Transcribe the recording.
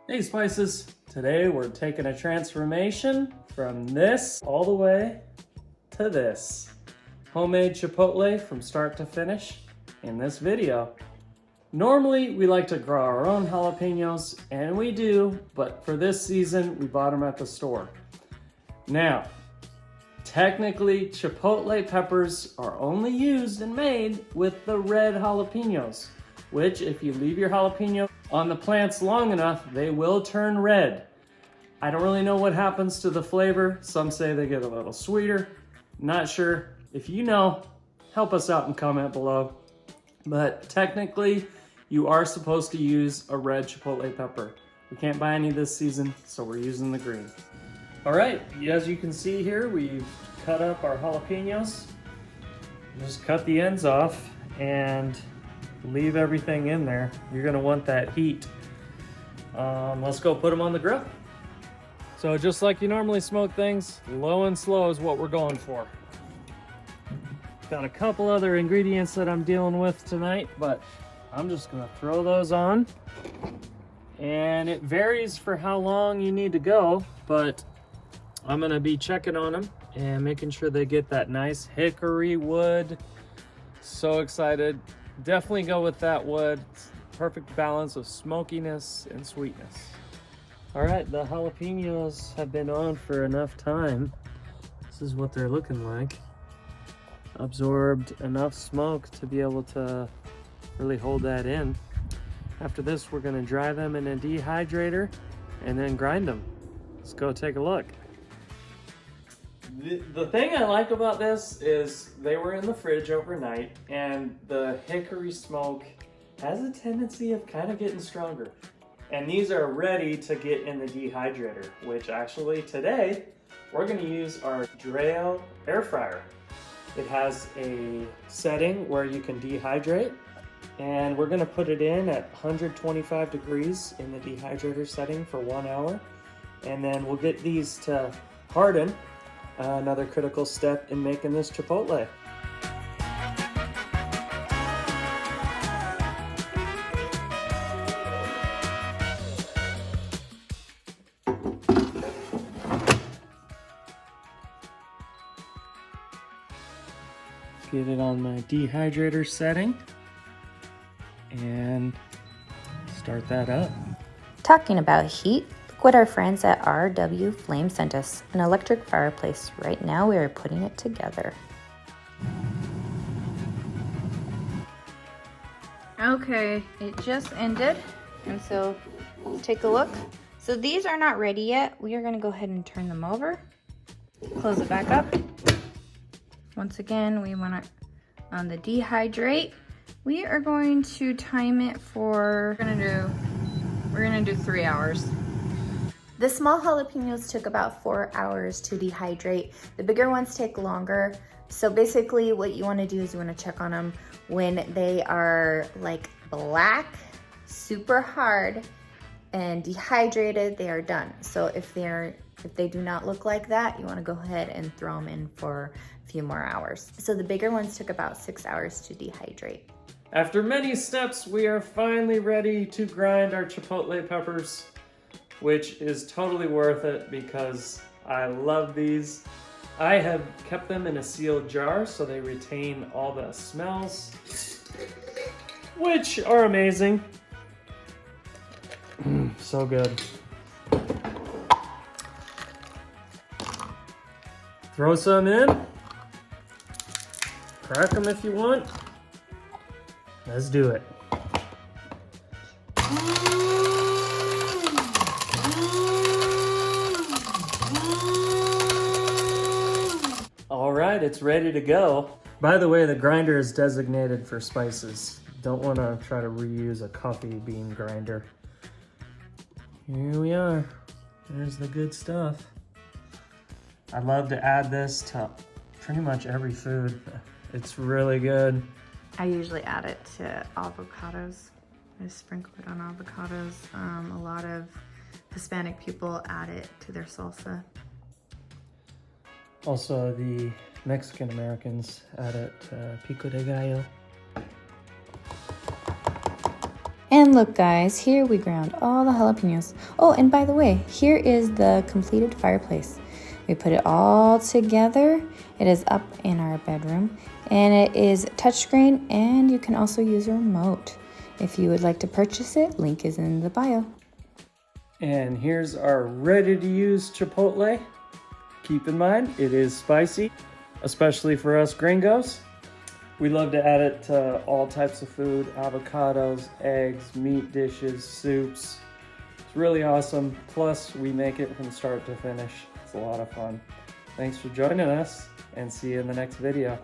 Hey Spices! Today we're taking a transformation from this all the way to this. Homemade Chipotle from start to finish in this video. Normally we like to grow our own jalapenos, and we do, but for this season we bought them at the store. Now, technically Chipotle peppers are only used and made with the red jalapenos, which if you leave your jalapeno on the plants long enough, they will turn red. I don't really know what happens to the flavor. Some say they get a little sweeter. Not sure. If you know, help us out and comment below. But technically, you are supposed to use a red Chipotle pepper. We can't buy any this season, so we're using the green. All right, as you can see here, we've cut up our jalapenos. Just cut the ends off and leave everything in there. You're gonna want that heat. Let's go put them on the grill. So just like you normally smoke things, low and slow is what we're going for. Got a couple other ingredients that I'm dealing with tonight, but I'm just gonna throw those on. And it varies for how long you need to go, but I'm gonna be checking on them and making sure they get that nice hickory wood. So excited. Definitely go with that wood. Perfect balance of smokiness and sweetness. All right, the jalapenos have been on for enough time. This is what they're looking like. Absorbed enough smoke to be able to really hold that in. After this, we're gonna dry them in a dehydrator and then grind them. Let's go take a look. The thing I like about this is they were in the fridge overnight, and the hickory smoke has a tendency of kind of getting stronger. And these are ready to get in the dehydrator, which actually today we're going to use our Dehydrate air fryer. It has a setting where you can dehydrate, and we're going to put it in at 125 degrees in the dehydrator setting for 1 hour. And then we'll get these to harden. Another critical step in making this Chipotle. Get it on my dehydrator setting and start that up. Talking about heat, look what our friends at RW Flame sent us, an electric fireplace. Right now we are putting it together. Okay, it just ended, and so take a look. So these are not ready yet. We are gonna go ahead and turn them over, close it back up. Once again, we want to, on the dehydrate, we are going to time it for, we're gonna do 3 hours. The small jalapenos took about 4 hours to dehydrate. The bigger ones take longer. So basically what you wanna do is you wanna check on them when they are like black, super hard, and dehydrated, they are done. So if they do not look like that, you wanna go ahead and throw them in for a few more hours. So the bigger ones took about 6 hours to dehydrate. After many steps, we are finally ready to grind our Chipotle peppers, which is totally worth it because I love these. I have kept them in a sealed jar so they retain all the smells, which are amazing. So good. Throw some in. Crack them if you want. Let's do it. All right, it's ready to go. By the way, the grinder is designated for spices. Don't want to try to reuse a coffee bean grinder. Here we are. There's the good stuff. I love to add this to pretty much every food. It's really good. I usually add it to avocados. I sprinkle it on avocados. A lot of Hispanic people add it to their salsa. Also, the Mexican Americans add it to pico de gallo. And look guys, here we ground all the jalapenos. Oh, and by the way, here is the completed fireplace. We put it all together. It is up in our bedroom and it is touchscreen, and you can also use a remote. If you would like to purchase it, link is in the bio. And here's our ready to use Chipotle. Keep in mind, it is spicy, especially for us gringos. We love to add it to all types of food, avocados, eggs, meat dishes, soups. It's really awesome. Plus, we make it from start to finish. It's a lot of fun. Thanks for joining us, and see you in the next video.